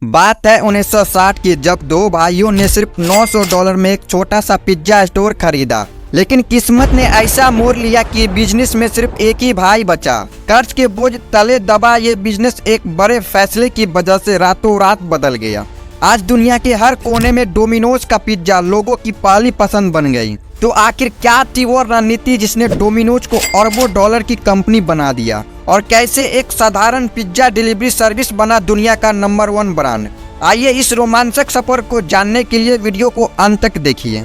बात है 1960 की, जब दो भाइयों ने सिर्फ $900 में एक छोटा सा पिज्जा स्टोर खरीदा। लेकिन किस्मत ने ऐसा मोड़ लिया कि बिजनेस में सिर्फ एक ही भाई बचा। कर्ज के बोझ तले दबा ये बिजनेस एक बड़े फैसले की वजह से रातों रात बदल गया। आज दुनिया के हर कोने में डोमिनोज का पिज्जा लोगों की पहली पसंद बन गई। तो आखिर क्या थी वो रणनीति जिसने डोमिनोज को अरबों डॉलर की कंपनी बना दिया, और कैसे एक साधारण पिज्जा डिलीवरी सर्विस बना दुनिया का नंबर 1 ब्रांड? आइए इस रोमांचक सफर को जानने के लिए वीडियो को अंत तक देखिए।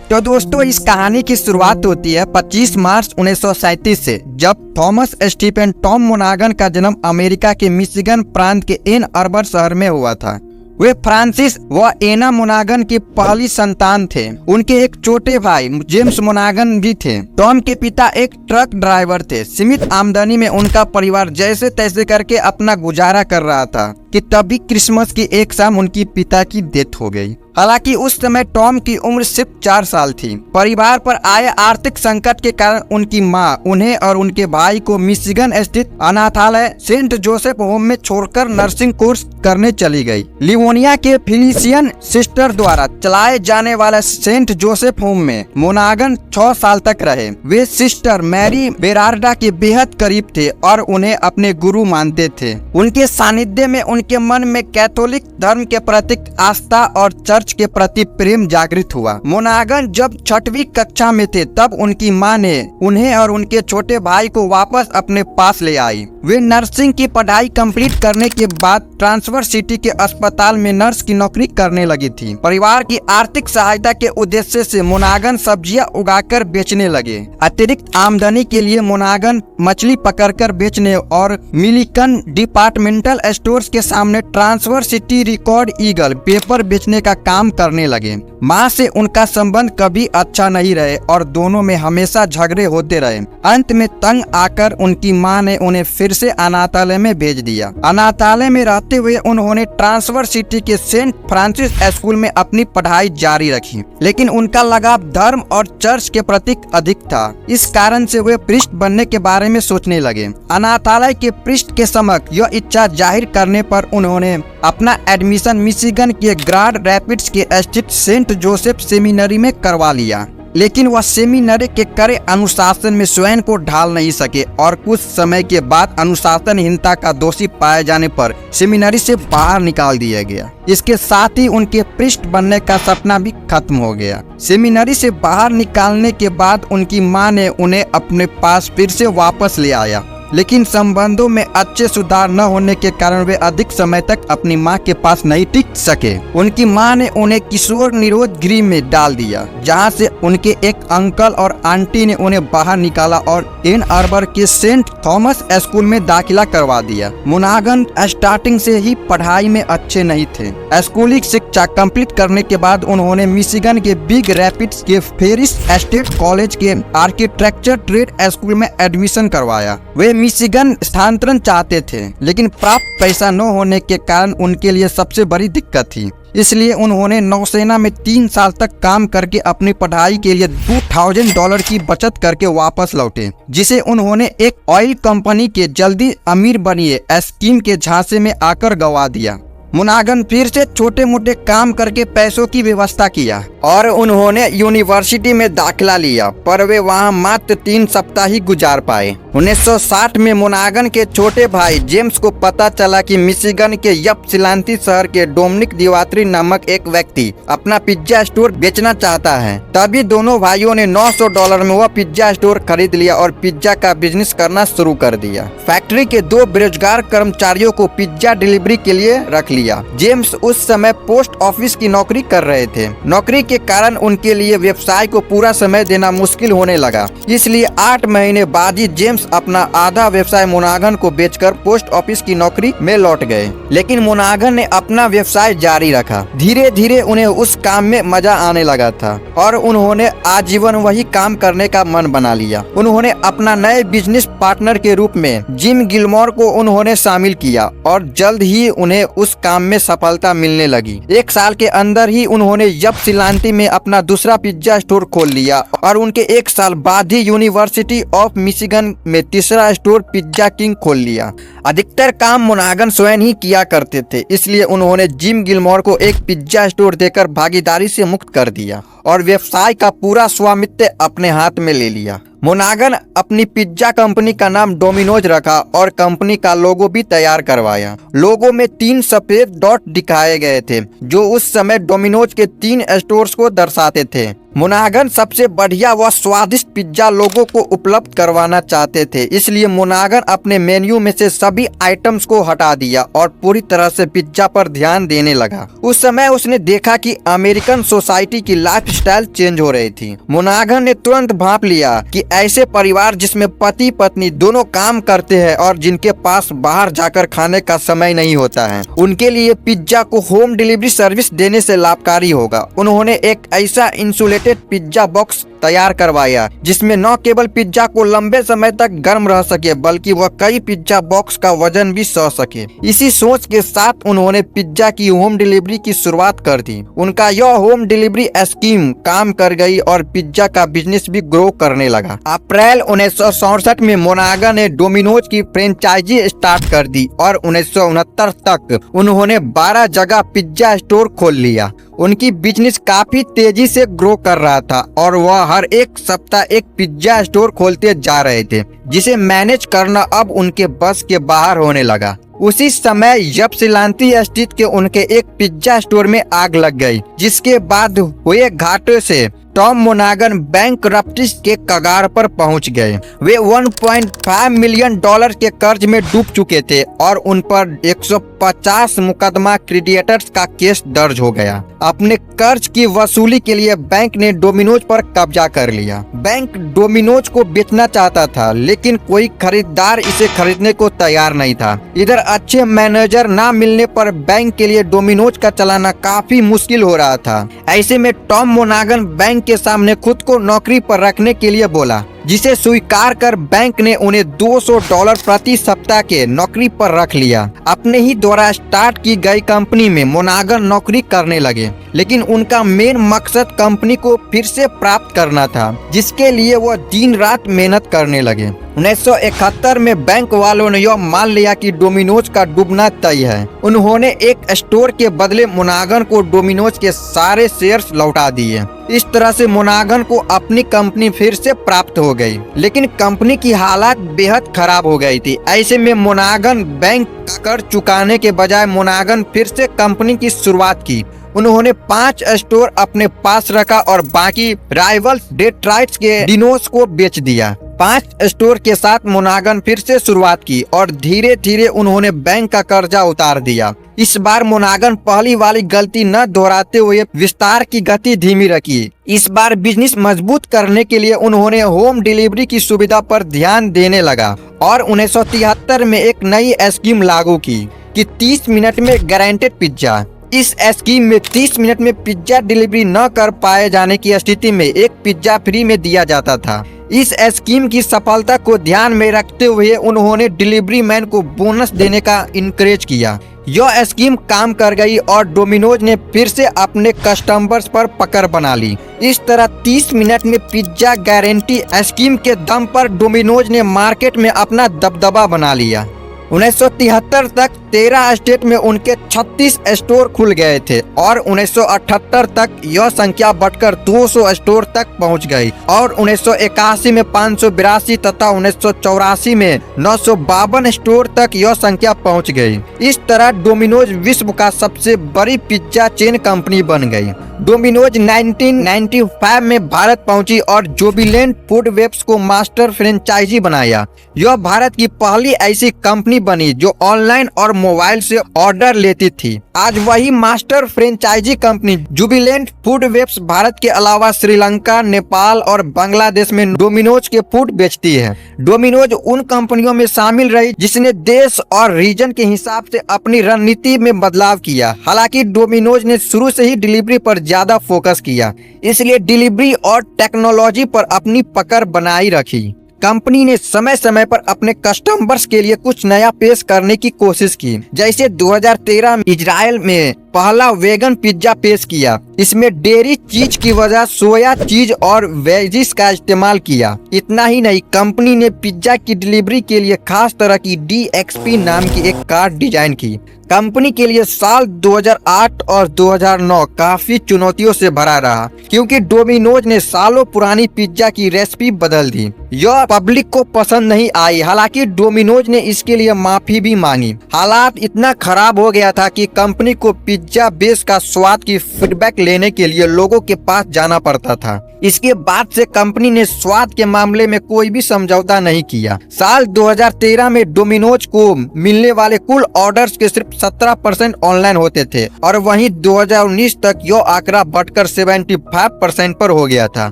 तो दोस्तों, इस कहानी की शुरुआत होती है 25 मार्च 1937 से, जब थॉमस स्टीफन टॉम मोनागन का जन्म अमेरिका के मिशिगन प्रांत के एन अर्बर शहर में हुआ था। वे फ्रांसिस व एना मोनागन की पहली संतान थे। उनके एक छोटे भाई जेम्स मोनागन भी थे। टॉम के पिता एक ट्रक ड्राइवर थे। सीमित आमदनी में उनका परिवार जैसे तैसे करके अपना गुजारा कर रहा था कि तभी क्रिसमस की एक शाम उनकी पिता की डेथ हो गई। हालांकि उस समय टॉम की उम्र सिर्फ 4 साल थी। परिवार पर आए आर्थिक संकट के कारण उनकी मां उन्हें और उनके भाई को मिशिगन स्थित अनाथालय सेंट जोसेफ होम में छोड़कर नर्सिंग कोर्स करने चली गई। लिवोनिया के फिलिसियन सिस्टर द्वारा चलाए जाने वाला सेंट जोसेफ होम में मोनागन 6 साल तक रहे। वे सिस्टर मैरी बेरार्डा के बेहद करीब थे और उन्हें अपने गुरु मानते थे। उनके सानिध्य में उनके मन में कैथोलिक धर्म के प्रति आस्था और चर्च के प्रति प्रेम जागृत हुआ। मोनागन जब 6वीं कक्षा में थे तब उनकी मां ने उन्हें और उनके छोटे भाई को वापस अपने पास ले आई। वे नर्सिंग की पढ़ाई कंप्लीट करने के बाद ट्रांसफर सिटी के अस्पताल में नर्स की नौकरी करने लगी थी। परिवार की आर्थिक सहायता के उद्देश्य से मोनागन सब्जियां उगाकर बेचने लगे। अतिरिक्त आमदनी के लिए मोनागन मछली पकड़कर बेचने और मिलिकन डिपार्टमेंटल स्टोर्स के सामने transfer city record eagle paper बेचने का काम करने लगे। मां से उनका संबंध कभी अच्छा नहीं रहे और दोनों में हमेशा झगड़े होते रहे। अंत में तंग आकर उनकी मां ने उन्हें फिर से अनाथालय में भेज दिया। अनाथालय में रहते हुए उन्होंने ट्रांसफर सिटी के सेंट फ्रांसिस स्कूल में अपनी पढ़ाई जारी रखी, लेकिन उनका लगाव धर्म और चर्च के प्रति अधिक था। इस कारण से वे प्रीस्ट बनने के बारे में सोचने लगे। अनाथालय के प्रीस्ट के समक्ष यह इच्छा जाहिर करने पर उन्होंने अपना एडमिशन मिशिगन के ग्रांड रैपिड्स के स्थित सेंट जोसेफ सेमिनरी में करवा लिया। लेकिन वह सेमिनरी के कड़े अनुशासन में स्वयं को ढाल नहीं सके और कुछ समय के बाद अनुशासनहीनता का दोषी पाए जाने पर सेमिनरी से बाहर निकाल दिया गया। इसके साथ ही उनके प्रीस्ट बनने का सपना भी खत्म हो गया। सेमिनरी से बाहर निकालने के बाद उनकी मां ने उन्हें अपने पास फिर से वापस ले आया, लेकिन संबंधों में अच्छे सुधार न होने के कारण वे अधिक समय तक अपनी मां के पास नहीं टिक सके। उनकी मां ने उन्हें किशोर निरोध गृह में डाल दिया, जहां से उनके एक अंकल और आंटी ने उन्हें बाहर निकाला और एन अर्बर के सेंट थॉमस स्कूल में दाखिला करवा दिया। मोनागन स्टार्टिंग से ही पढ़ाई में अच्छे नहीं थे। स्कूली शिक्षा कंप्लीट करने के बाद उन्होंने मिशिगन के बिग रैपिड्स के फेरिस स्टेट कॉलेज के आर्किटेक्चर ट्रेड स्कूल में एडमिशन करवाया। वे मिशिगन स्थानांतरण चाहते थे, लेकिन प्राप्त पैसा न होने के कारण उनके लिए सबसे बड़ी दिक्कत थी। इसलिए उन्होंने नौसेना में 3 साल तक काम करके अपनी पढ़ाई के लिए $2000 की बचत करके वापस लौटे, जिसे उन्होंने एक ऑयल कंपनी के जल्दी अमीर बनिए स्कीम के झांसे में आकर गंवा दिया। मोनागन फिर से छोटे मोटे काम करके पैसों की व्यवस्था किया और उन्होंने यूनिवर्सिटी में दाखिला लिया, पर वे वहां मात्र 3 सप्ताह ही गुजार पाए। 1960 में मोनागन के छोटे भाई जेम्स को पता चला कि मिशिगन के यप्सिलांती शहर के डोमिनिक दिवात्री नामक एक व्यक्ति अपना पिज्जा स्टोर बेचना चाहता है। तभी दोनों भाइयों ने $900 में वह पिज्जा स्टोर खरीद लिया और पिज्जा का बिजनेस करना शुरू कर दिया। फैक्ट्री के 2 बेरोजगार कर्मचारियों को पिज्जा डिलीवरी के लिए रख लिया। जेम्स उस समय पोस्ट ऑफिस की नौकरी कर रहे थे। नौकरी के कारण उनके लिए व्यवसाय को पूरा समय देना मुश्किल होने लगा, इसलिए 8 महीने बाद ही जेम्स अपना आधा व्यवसाय मोनागन को बेचकर पोस्ट ऑफिस की नौकरी में लौट गए। लेकिन मोनागन ने अपना व्यवसाय जारी रखा। धीरे धीरे उन्हें उस काम में मजा आने लगा था और उन्होंने आजीवन वही काम करने का मन बना लिया। उन्होंने अपना नए बिजनेस पार्टनर के रूप में जिम गिलमोर को उन्होंने शामिल किया और जल्द ही उन्हें उस काम में सफलता मिलने लगी। 1 साल के अंदर ही उन्होंने यप्सिलांती में अपना दूसरा पिज्जा स्टोर खोल लिया और उनके 1 साल बाद ही यूनिवर्सिटी ऑफ मिशिगन में तीसरा स्टोर पिज्जा किंग खोल लिया। अधिकतर काम मोनागन स्वयं ही किया करते थे, इसलिए उन्होंने जिम गिलमोर को एक पिज्जा स्टोर देकर भागीदारी से मुक्त कर दिया और व्यवसाय का पूरा स्वामित्व अपने हाथ में ले लिया। मोनागन अपनी पिज्जा कंपनी का नाम डोमिनोज रखा और कंपनी का लोगो भी तैयार करवाया। लोगो में 3 सफेद डॉट दिखाए गए थे जो उस समय डोमिनोज के 3 स्टोर्स को दर्शाते थे। मोनागन सबसे बढ़िया व स्वादिष्ट पिज्जा लोगों को उपलब्ध करवाना चाहते थे, इसलिए मोनागन अपने मेन्यू में से सभी आइटम्स को हटा दिया और पूरी तरह से पिज्जा पर ध्यान देने लगा। उस समय उसने देखा कि अमेरिकन सोसाइटी की लाइफस्टाइल चेंज हो रही थी। मोनागन ने तुरंत भांप लिया कि ऐसे परिवार जिसमें पति पत्नी दोनों काम करते हैं और जिनके पास बाहर जाकर खाने का समय नहीं होता है, उनके लिए पिज्जा को होम डिलीवरी सर्विस देने से लाभकारी होगा। उन्होंने एक ऐसा इंसुलेटेड पिज्जा बॉक्स तैयार करवाया जिसमें न केवल पिज्जा को लंबे समय तक गर्म रह सके बल्कि वह कई पिज्जा बॉक्स का वजन भी सह सके। इसी सोच के साथ उन्होंने पिज्जा की होम डिलीवरी की शुरुआत कर दी। उनका यह होम डिलीवरी स्कीम काम कर गई और पिज्जा का बिजनेस भी ग्रो करने लगा। अप्रैल 1967 में मोनागन ने डोमिनोज की फ्रेंचाइजी स्टार्ट कर दी और 1969 तक उन्होंने 12 जगह पिज्जा स्टोर खोल लिया। उनकी बिजनेस काफी तेजी से ग्रो कर रहा था और वह हर एक सप्ताह एक पिज्जा स्टोर खोलते जा रहे थे, जिसे मैनेज करना अब उनके बस के बाहर होने लगा। उसी समय यप्सिलांती स्थित के उनके एक पिज्जा स्टोर में आग लग गई, जिसके बाद हुए घाटे से टॉम मोनागन बैंकरप्सी के कगार पर पहुंच गए। वे 1.5 मिलियन डॉलर के कर्ज में डूब चुके थे और उन पर 150 मुकदमा क्रेडिटर्स का केस दर्ज हो गया। अपने कर्ज की वसूली के लिए बैंक ने डोमिनोज पर कब्जा कर लिया। बैंक डोमिनोज को बेचना चाहता था, लेकिन कोई खरीदार इसे खरीदने को तैयार नहीं था। इधर अच्छे मैनेजर ना मिलने पर बैंक के लिए डोमिनोज का चलाना काफी मुश्किल हो रहा था। ऐसे में टॉम मोनागन बैंक के सामने खुद को नौकरी पर रखने के लिए बोला, जिसे स्वीकार कर बैंक ने उन्हें $200 प्रति सप्ताह के नौकरी पर रख लिया। अपने ही द्वारा स्टार्ट की गई कंपनी में मोनागन नौकरी करने लगे, लेकिन उनका मेन मकसद कंपनी को फिर से प्राप्त करना था, जिसके लिए वह दिन रात मेहनत करने लगे। 1971 में बैंक वालों ने यह मान लिया कि डोमिनोज का डूबना तय है। उन्होंने एक स्टोर के बदले मोनागन को डोमिनोज के सारे शेयर्स लौटा दिए। इस तरह से मोनागन को अपनी कंपनी फिर से प्राप्त हो गई, लेकिन कंपनी की हालात बेहद खराब हो गई थी। ऐसे में मोनागन बैंक का कर्ज चुकाने के बजाय मोनागन फिर से कंपनी की शुरुआत की। उन्होंने 5 स्टोर अपने पास रखा और बाकी राइवल्स डेट्रॉइट के डिनोस को बेच दिया। 5 स्टोर के साथ मोनागन फिर से शुरुआत की और धीरे धीरे उन्होंने बैंक का कर्जा उतार दिया। इस बार मोनागन पहली वाली गलती न दोहराते हुए विस्तार की गति धीमी रखी। इस बार बिजनेस मजबूत करने के लिए उन्होंने होम डिलीवरी की सुविधा पर ध्यान देने लगा और 1973 में एक नई स्कीम लागू की कि 30 मिनट में गारंटेड पिज्जा। इस स्कीम में 30 मिनट में पिज्जा डिलीवरी न कर पाए जाने की स्थिति में एक पिज्जा फ्री में दिया जाता था। इस स्कीम की सफलता को ध्यान में रखते हुए उन्होंने डिलीवरी मैन को बोनस देने का इनकरेज किया। यह स्कीम काम कर गई और डोमिनोज ने फिर से अपने कस्टमर्स पर पकड़ बना ली। इस तरह 30 मिनट में पिज्जा गारंटी स्कीम के दम पर डोमिनोज ने मार्केट में अपना दबदबा बना लिया। 1973 तक 13 स्टेट में उनके 36 स्टोर खुल गए थे और 1978 तक यह संख्या बढ़कर 200 स्टोर तक पहुंच गई और 1981 में 582 तथा 1984 में 952 स्टोर तक यह संख्या पहुंच गई। इस तरह डोमिनोज विश्व का सबसे बड़ी पिज्जा चेन कंपनी बन गई। डोमिनोज 1995 में भारत पहुंची और जुबिलेंट फूड वेब्स को मास्टर फ्रेंचाइजी बनाया। यह भारत की पहली ऐसी कंपनी बनी जो ऑनलाइन और मोबाइल से ऑर्डर लेती थी। आज वही master franchisee company Jubilant Food वेब्स भारत के अलावा श्रीलंका, नेपाल और बांग्लादेश में डोमिनोज के फूड बेचती है। डोमिनोज उन कंपनियों में शामिल रही जिसने देश और रीजन के हिसाब से अपनी रणनीति में बदलाव किया। हालांकि डोमिनोज ने शुरू से ही डिलीवरी पर ज्यादा फोकस किया, इसलिए डिलीवरी और टेक्नोलॉजी पर अपनी पकड़ बनाई रखी। कंपनी ने समय समय पर अपने कस्टमर्स के लिए कुछ नया पेश करने की कोशिश की। जैसे 2013 में इजराइल में पहला वेगन पिज्जा पेश किया। इसमें डेयरी चीज की वजह सोया चीज और वेजिस का इस्तेमाल किया। इतना ही नहीं, कंपनी ने पिज्जा की डिलीवरी के लिए खास तरह की DXP नाम की एक कार्ड डिजाइन की। कंपनी के लिए साल 2008 और 2009 काफी चुनौतियों से भरा रहा, क्योंकि डोमिनोज ने सालों पुरानी पिज्जा की रेसिपी बदल दी। यह पब्लिक को पसंद नहीं आई। हालांकि डोमिनोज ने इसके लिए माफी भी मांगी। हालात इतना खराब हो गया था कि कंपनी को पिज्जा बेस का स्वाद की फीडबैक लेने के लिए लोगों के पास जाना पड़ता था। इसके बाद से कंपनी ने स्वाद के मामले में कोई भी समझौता नहीं किया। साल 2013 में डोमिनोज को मिलने वाले कुल ऑर्डर्स के सिर्फ 17% ऑनलाइन होते थे और वहीं 2019 तक यह आंकड़ा बढ़कर 75% पर हो गया था।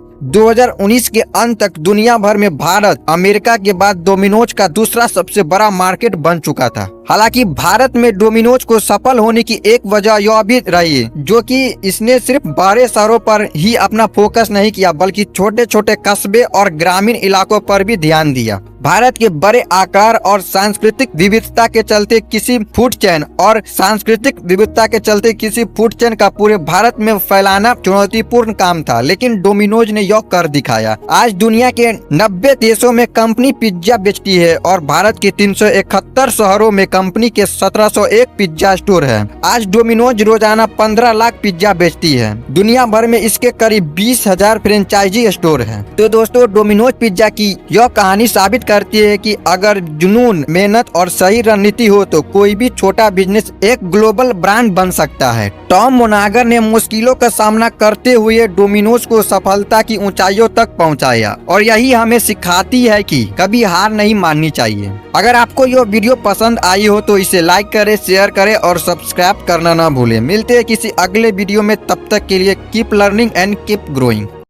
2019 के अंत तक दुनिया भर में भारत अमेरिका के बाद डोमिनोज का दूसरा सबसे बड़ा मार्केट बन चुका था। हालांकि भारत में डोमिनोज को सफल होने की एक वजह यह भी रही, जो कि इसने सिर्फ बड़े शहरों पर ही अपना फोकस नहीं किया, बल्कि छोटे छोटे कस्बे और ग्रामीण इलाकों पर भी ध्यान दिया। भारत के बड़े आकार और सांस्कृतिक विविधता के चलते किसी फूड चेन का पूरे भारत में फैलाना चुनौतीपूर्ण काम था, लेकिन डोमिनोज ने यह कर दिखाया। आज दुनिया के 90 देशों में कंपनी पिज्जा बेचती है और भारत के 371 शहरों में कंपनी के 1701 पिज्जा स्टोर है। आज डोमिनोज रोजाना 15 लाख पिज्जा बेचती है। दुनिया भर में इसके करीब 20,000 फ्रेंचाइजी स्टोर है। तो दोस्तों, डोमिनोज पिज्जा की यह कहानी साबित करती है कि अगर जुनून, मेहनत और सही रणनीति हो तो कोई भी छोटा बिजनेस एक ग्लोबल ब्रांड बन सकता है। टॉम मोनागर ने मुश्किलों का सामना करते हुए डोमिनोज को सफलता की ऊंचाइयों तक पहुंचाया और यही हमें सिखाती है कि कभी हार नहीं माननी चाहिए। अगर आपको यह वीडियो पसंद आई हो तो इसे लाइक करें, शेयर करें और सब्सक्राइब करना ना भूलें। मिलते हैं किसी अगले वीडियो में, तब तक के लिए keep learning and keep growing.